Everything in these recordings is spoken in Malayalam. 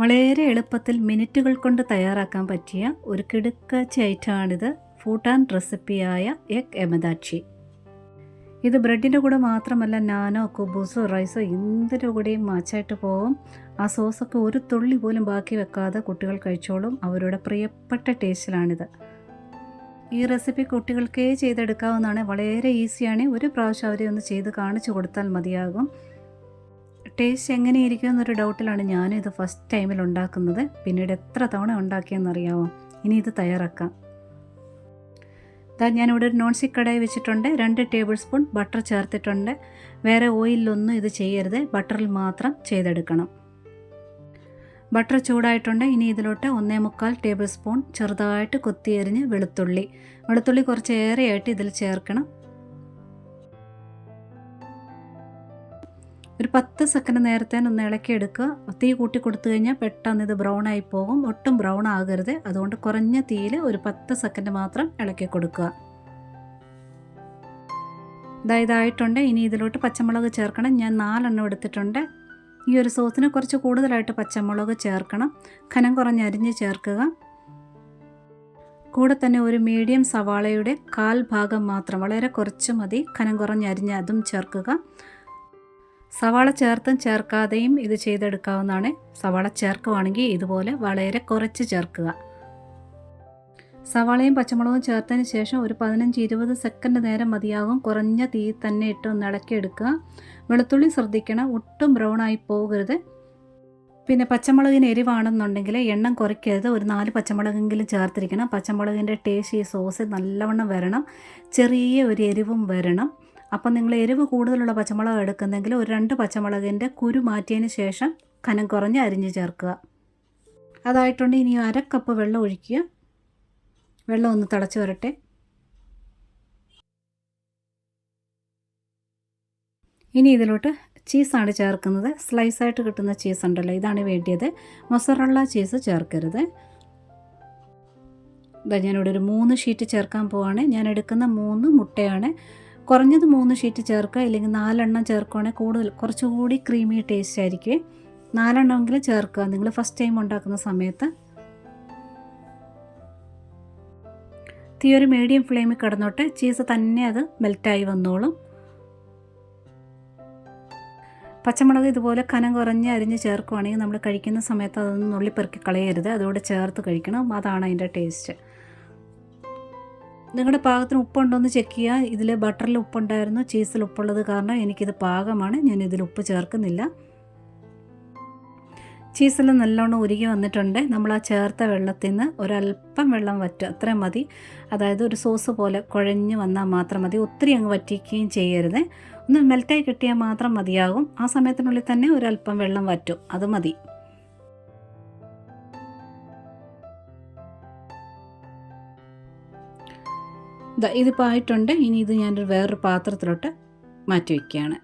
വളരെ എളുപ്പത്തിൽ മിനിറ്റുകൾ കൊണ്ട് തയ്യാറാക്കാൻ പറ്റിയ ഒരു കിടുക്കാച്ചി ഐറ്റമാണിത്. ഫൂട്ടാൻ റെസിപ്പിയായ എഗ് എമദാച്ചി. ഇത് ബ്രെഡിൻ്റെ കൂടെ മാത്രമല്ല, നാനോ കുബൂസോ റൈസോ എന്തിൻ്റെ കൂടെയും മാച്ചായിട്ട് പോകും. ആ സോസൊക്കെ ഒരു തുള്ളി പോലും ബാക്കി വെക്കാതെ കുട്ടികൾ കഴിച്ചോളും. അവരുടെ പ്രിയപ്പെട്ട ടേസ്റ്റിലാണിത്. ഈ റെസിപ്പി കുട്ടികൾക്കേ ചെയ്തെടുക്കാവുന്നതാണ്. വളരെ ഈസിയാണ്. ഒരു പ്രാവശ്യം അവരെ ഒന്ന് ചെയ്ത് കാണിച്ചു കൊടുത്താൽ മതിയാകും. ടേസ്റ്റ് എങ്ങനെയിരിക്കും എന്നൊരു ഡൗട്ടിലാണ് ഞാനിത് ഫസ്റ്റ് ടൈമിൽ ഉണ്ടാക്കുന്നത്. പിന്നീട് എത്ര തവണ ഉണ്ടാക്കിയെന്നറിയാമോ. ഇനി ഇത് തയ്യാറാക്കാം. ഞാനിവിടെ ഒരു നോൺ സ്റ്റിക്ക് കടായി വെച്ചിട്ടുണ്ട്. 2 ടേബിൾ സ്പൂൺ ബട്ടർ ചേർത്തിട്ടുണ്ട്. വേറെ ഓയിലൊന്നും ഇത് ചെയ്യരുത്, ബട്ടറിൽ മാത്രം ചെയ്തെടുക്കണം. ബട്ടർ ചൂടായിട്ടുണ്ട്. ഇനി ഇതിലോട്ട് 1.25 ടേബിൾ സ്പൂൺ ചെറുതായിട്ട് കൊത്തിയരിഞ്ഞ് വെളുത്തുള്ളി കുറച്ച് ഏറെയായിട്ട് ഇതിൽ ചേർക്കണം. ഒരു 10 സെക്കൻഡ് നേരത്തെ ഒന്ന് ഇളക്കിയെടുക്കുക. തീ കൂട്ടി കൊടുത്തു കഴിഞ്ഞാൽ പെട്ടെന്ന് ഇത് ബ്രൗൺ ആയി പോകും. ഒട്ടും ബ്രൗൺ ആകരുത്. അതുകൊണ്ട് കുറഞ്ഞ തീയിൽ ഒരു 10 സെക്കൻഡ് മാത്രം ഇളക്കി കൊടുക്കുക. ഇതായിട്ടുണ്ട്. ഇനി ഇതിലോട്ട് പച്ചമുളക് ചേർക്കണം. ഞാൻ 4 എണ്ണം എടുത്തിട്ടുണ്ട്. ഈ ഒരു സോസിന് കുറച്ച് കൂടുതലായിട്ട് പച്ചമുളക് ചേർക്കണം. കനം കുറഞ്ഞ് അരിഞ്ഞ് ചേർക്കുക. കൂടെ തന്നെ ഒരു മീഡിയം സവാളയുടെ 1/4 ഭാഗം മാത്രം, വളരെ കുറച്ച് മതി, കനം കുറഞ്ഞ് അരിഞ്ഞ് അതും ചേർക്കുക. സവാള ചേർത്തും ചേർക്കാതെയും ഇത് ചെയ്തെടുക്കാവുന്നതാണ്. സവാള ചേർക്കുകയാണെങ്കിൽ ഇതുപോലെ വളരെ കുറച്ച് ചേർക്കുക. സവാളയും പച്ചമുളകും ചേർത്തതിന് ശേഷം ഒരു 15-20 സെക്കൻഡ് നേരം മതിയാകും. കുറഞ്ഞ തീ തന്നെ ഇട്ട് ഒന്ന് ഇളക്കിയെടുക്കുക. വെളുത്തുള്ളി ശ്രദ്ധിക്കണം, ഒട്ടും ബ്രൗൺ ആയി പോകരുത്. പിന്നെ പച്ചമുളകിന് എരിവാണെന്നുണ്ടെങ്കിൽ എണ്ണം കുറയ്ക്കരുത്. ഒരു 4 പച്ചമുളകെങ്കിലും ചേർത്തിരിക്കണം. പച്ചമുളകിൻ്റെ ടേസ്റ്റ് ഈ സോസ് നല്ലവണ്ണം വരണം. ചെറിയ ഒരു എരിവും വരണം. അപ്പം നിങ്ങൾ എരിവ് കൂടുതലുള്ള പച്ചമുളക് എടുക്കുന്നെങ്കിൽ ഒരു 2 പച്ചമുളകിൻ്റെ കുരു മാറ്റിയതിന് ശേഷം കനം കുറഞ്ഞ് അരിഞ്ഞ് ചേർക്കുക. അതായിട്ടുണ്ട്. ഇനി 1/2 കപ്പ് വെള്ളം ഒഴിക്കുക. വെള്ളം ഒന്ന് തിളച്ച് വരട്ടെ. ഇനി ഇതിലോട്ട് ചീസാണ് ചേർക്കുന്നത്. സ്ലൈസായിട്ട് കിട്ടുന്ന ചീസ് ഉണ്ടല്ലോ, ഇതാണ് വേണ്ടിയത്. മൊസറല്ല ചീസ് ചേർക്കരുത്. ഞാനിവിടെ ഒരു 3 ഷീറ്റ് ചേർക്കാൻ പോവാണ്. ഞാൻ എടുക്കുന്ന 3 മുട്ടയാണ്. കുറഞ്ഞത് 3 ഷീറ്റ് ചേർക്കുക, ഇല്ലെങ്കിൽ 4 എണ്ണം ചേർക്കുകയാണെങ്കിൽ കുറച്ചുകൂടി ക്രീമി ടേസ്റ്റ് ആയിരിക്കും. 4 എണ്ണമെങ്കിലും ചേർക്കുക നിങ്ങൾ ഫസ്റ്റ് ടൈം ഉണ്ടാക്കുന്ന സമയത്ത്. തീ ഒരു മീഡിയം ഫ്ലെയിമിൽ കിടന്നോട്ടെ. ചീസ് തന്നെ അത് മെൽറ്റായി വന്നോളും. പച്ചമുളക് ഇതുപോലെ കനം കുറഞ്ഞ് അരിഞ്ഞ് ചേർക്കുകയാണെങ്കിൽ നമ്മൾ കഴിക്കുന്ന സമയത്ത് അതൊന്നും നുള്ളിപ്പെറുക്കി കളയരുത്. അതോടെ ചേർത്ത് കഴിക്കണം. അതാണ് അതിൻ്റെ ടേസ്റ്റ്. നിങ്ങളുടെ പാകത്തിന് ഉപ്പുണ്ടോ എന്ന് ചെക്ക് ചെയ്യുക. ഇതിൽ ബട്ടറിൽ ഉപ്പുണ്ടായിരുന്നു, ചീസിൽ ഉപ്പുള്ളത് കാരണം എനിക്കിത് പാകമാണ്. ഞാനിതിൽ ഉപ്പ് ചേർക്കുന്നില്ല. ചീസെല്ലാം നല്ലോണം ഉരുകി വന്നിട്ടുണ്ട്. നമ്മൾ ആ ചേർത്ത വെള്ളത്തിൽ നിന്ന് ഒരല്പം വെള്ളം വറ്റുക, അത്രയും മതി. അതായത് ഒരു സോസ് പോലെ കുഴഞ്ഞ് വന്നാൽ മാത്രം മതി. ഒത്തിരി അങ്ങ് വറ്റിക്കുകയും ചെയ്യരുത്. ഒന്ന് മെൽറ്റായി കിട്ടിയാൽ മാത്രം മതിയാകും. ആ സമയത്തിനുള്ളിൽ തന്നെ ഒരല്പം വെള്ളം വറ്റും, അത് മതി. ഇതിപ്പോൾ ആയിട്ടുണ്ട്. ഇനി ഇത് ഞാനൊരു വേറൊരു പാത്രത്തിലോട്ട് മാറ്റി വയ്ക്കുകയാണ്.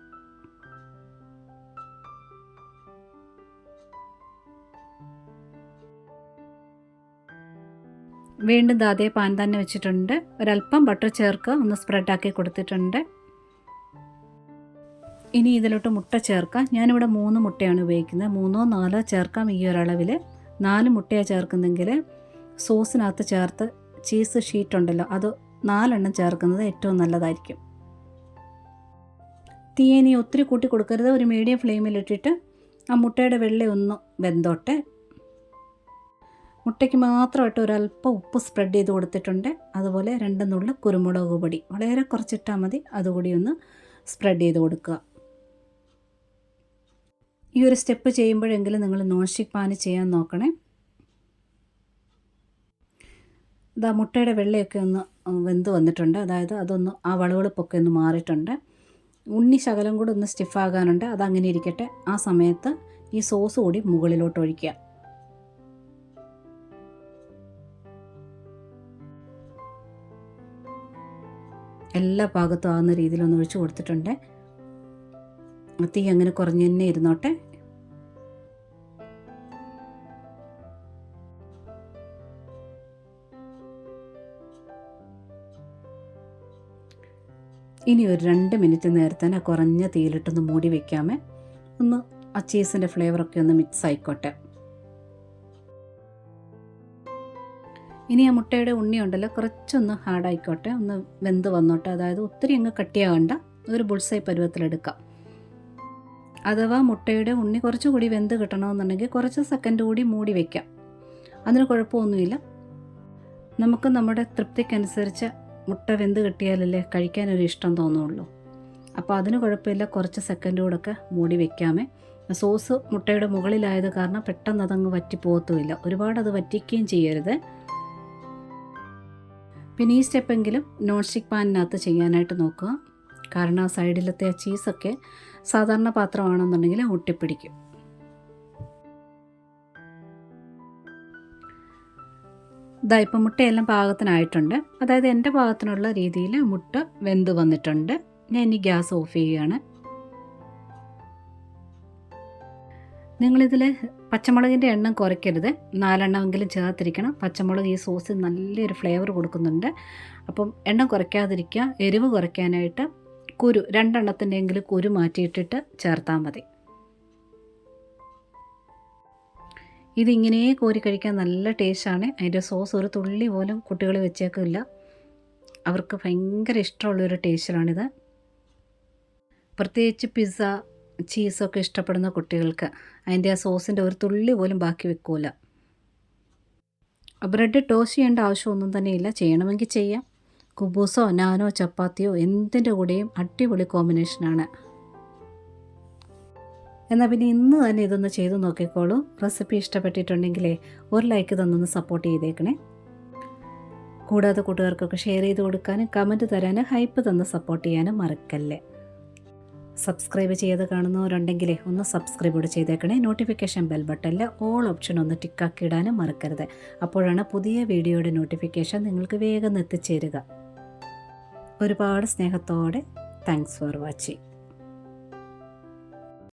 വീണ്ടും അതേ പാൻ തന്നെ വെച്ചിട്ടുണ്ട്. ഒരല്പം ബട്ടർ ചേർക്കുക, ഒന്ന് സ്പ്രെഡാക്കി കൊടുത്തിട്ടുണ്ട്. ഇനി ഇതിലോട്ട് മുട്ട ചേർക്കാം. ഞാനിവിടെ 3 മുട്ടയാണ് ഉപയോഗിക്കുന്നത്. 3ഓ 4ഓ ചേർക്കാം. ഈ ഒരളവിൽ 4 മുട്ടയാണ് ചേർക്കുന്നെങ്കിൽ സോസിനകത്ത് ചേർത്ത് ചീസ് ഷീറ്റ് ഉണ്ടല്ലോ, അത് 4 എണ്ണം ചേർക്കുന്നത് ഏറ്റവും നല്ലതായിരിക്കും. തീ ഇനി ഒത്തിരി കൂട്ടി കൊടുക്കരുത്. ഒരു മീഡിയം ഫ്ലെയിമിലിട്ടിട്ട് ആ മുട്ടയുടെ വെള്ള ഒന്ന് വെന്തോട്ടെ. മുട്ടയ്ക്ക് മാത്രമായിട്ട് ഒരല്പം ഉപ്പ് സ്പ്രെഡ് ചെയ്ത് കൊടുത്തിട്ടുണ്ട്. അതുപോലെ 2 നുള്ള് കുരുമുളക് പൊടി, വളരെ കുറച്ചിട്ടാൽ മതി, അതുകൂടി ഒന്ന് സ്പ്രെഡ് ചെയ്ത് കൊടുക്കുക. ഈ ഒരു സ്റ്റെപ്പ് ചെയ്യുമ്പോഴെങ്കിലും നിങ്ങൾ നോൺ സ്റ്റിക്ക് പാന് ചെയ്യാൻ നോക്കണേ. മുട്ടയുടെ വെള്ളയൊക്കെ ഒന്ന് വെന്ത് വന്നിട്ടുണ്ട്. അതായത് അതൊന്ന് ആ വളവെളുപ്പൊക്കെ ഒന്ന് മാറിയിട്ടുണ്ട്. ഉണ്ണി ശകലം കൂടെ ഒന്ന് സ്റ്റിഫാകാനുണ്ട്. അതങ്ങനെ ഇരിക്കട്ടെ. ആ സമയത്ത് ഈ സോസ് കൂടി മുകളിലോട്ട് ഒഴിക്കുക. എല്ലാ ഭാഗത്തും ആകുന്ന രീതിയിലൊന്ന് ഒഴിച്ച് കൊടുത്തിട്ടുണ്ട്. തീ അങ്ങനെ കുറഞ്ഞ് തന്നെ ഇരുന്നോട്ടെ. ഇനി ഒരു 2 മിനിറ്റ് നേരത്തേന് കുറഞ്ഞ തീയിലിട്ടൊന്ന് മൂടി വയ്ക്കാമേ. ഒന്ന് ആ ചീസിൻ്റെ ഫ്ലേവറൊക്കെ ഒന്ന് മിക്സ് ആയിക്കോട്ടെ. ഇനി ആ മുട്ടയുടെ ഉണ്ണി ഉണ്ടല്ലോ കുറച്ചൊന്ന് ഹാർഡായിക്കോട്ടെ, ഒന്ന് വെന്ത് വന്നോട്ടെ. അതായത് ഒത്തിരി അങ്ങ് കട്ടിയാകണ്ട, ഒരു ബുൾസൈ പരുവത്തിലെടുക്കാം. അഥവാ മുട്ടയുടെ ഉണ്ണി കുറച്ചുകൂടി വെന്ത് കിട്ടണമെന്നുണ്ടെങ്കിൽ കുറച്ച് സെക്കൻഡ് കൂടി മൂടി വയ്ക്കാം. അതിന് കുഴപ്പമൊന്നുമില്ല. നമുക്ക് നമ്മുടെ തൃപ്തിക്കനുസരിച്ച് മുട്ട വെന്ത് കിട്ടിയാലല്ലേ കഴിക്കാനൊരു ഇഷ്ടം തോന്നുള്ളൂ. അപ്പോൾ അതിന് കുഴപ്പമില്ല, കുറച്ച് സെക്കൻഡ് കൂടെയൊക്കെ മൂടി വയ്ക്കാമേ. സോസ് മുട്ടയുടെ മുകളിലായത് കാരണം പെട്ടെന്ന് അതങ്ങ് വറ്റിപ്പോകത്തുമില്ല. ഒരുപാട് അത് വറ്റിക്കുകയും ചെയ്യരുത്. പിന്നെ ഈ സ്റ്റെപ്പെങ്കിലും നോൺ സ്റ്റിക്ക് പാനിനകത്ത് ചെയ്യാനായിട്ട് നോക്കുക. കാരണം ആ സൈഡിലത്തെ ആ ചീസൊക്കെ സാധാരണ പാത്രമാണെന്നുണ്ടെങ്കിൽ ഒട്ടിപ്പിടിക്കും. ഇതാ ഇപ്പം മുട്ടയെല്ലാം പാകത്തിനായിട്ടുണ്ട്. അതായത് എൻ്റെ പാകത്തിനുള്ള രീതിയിൽ മുട്ട വെന്ത് വന്നിട്ടുണ്ട്. ഞാൻ ഇനി ഗ്യാസ് ഓഫ് ചെയ്യുകയാണ്. നിങ്ങളിതിൽ പച്ചമുളകിൻ്റെ എണ്ണം കുറയ്ക്കരുത്, 4 എണ്ണമെങ്കിലും ചേർത്തിരിക്കണം. പച്ചമുളക് ഈ സോസിൽ നല്ലൊരു ഫ്ലേവർ കൊടുക്കുന്നുണ്ട്. അപ്പം എണ്ണം കുറയ്ക്കാതിരിക്കുക. എരിവ് കുറയ്ക്കാനായിട്ട് കുരു 2 എണ്ണത്തിൻ്റെയെങ്കിലും കുരു മാറ്റിയിട്ടിട്ട് ചേർത്താൽ മതി. ഇതിങ്ങനെ കോരി കഴിക്കാൻ നല്ല ടേസ്റ്റാണ്. അതിൻ്റെ സോസ് ഒരു തുള്ളി പോലും കുട്ടികൾ വെച്ചേക്കില്ല. അവർക്ക് ഭയങ്കര ഇഷ്ടമുള്ളൊരു ടേസ്റ്റിലാണിത്. പ്രത്യേകിച്ച് പിസ്സ, ചീസൊക്കെ ഇഷ്ടപ്പെടുന്ന കുട്ടികൾക്ക് അതിൻ്റെ ആ സോസിൻ്റെ ഒരു തുള്ളി പോലും ബാക്കി വെക്കൂല. ബ്രെഡ് ടോസ്റ്റ് ചെയ്യേണ്ട ആവശ്യമൊന്നും തന്നെയില്ല. ചെയ്യണമെങ്കിൽ ചെയ്യാം. കുബൂസോ നാനോ ചപ്പാത്തിയോ എന്തിൻ്റെ കൂടെയും അടിപൊളി കോമ്പിനേഷനാണ്. എന്നാൽ പിന്നെ ഇന്ന് തന്നെ ഇതൊന്ന് ചെയ്ത് നോക്കിക്കോളൂ. റെസിപ്പി ഇഷ്ടപ്പെട്ടിട്ടുണ്ടെങ്കിലേ ഒരു ലൈക്ക് തന്നൊന്ന് സപ്പോർട്ട് ചെയ്തേക്കണേ. കൂടാതെ കൂട്ടുകാർക്കൊക്കെ ഷെയർ ചെയ്ത് കൊടുക്കാനും കമൻറ്റ് തരാനും ഹൈപ്പ് തന്ന് സപ്പോർട്ട് ചെയ്യാനും മറക്കല്ലേ. സബ്സ്ക്രൈബ് ചെയ്ത് കാണുന്നവരുണ്ടെങ്കിലേ ഒന്ന് സബ്സ്ക്രൈബ് കൂടെ ചെയ്തേക്കണേ. നോട്ടിഫിക്കേഷൻ ബെൽ ബട്ടണിൽ ഓൾ ഓപ്ഷൻ ഒന്ന് ടിക്കാക്കി ഇടാനും മറക്കരുത്. അപ്പോഴാണ് പുതിയ വീഡിയോയുടെ നോട്ടിഫിക്കേഷൻ നിങ്ങൾക്ക് വേഗം എത്തിച്ചേരുക. ഒരുപാട് സ്നേഹത്തോടെ താങ്ക്സ് ഫോർ വാച്ചിങ്.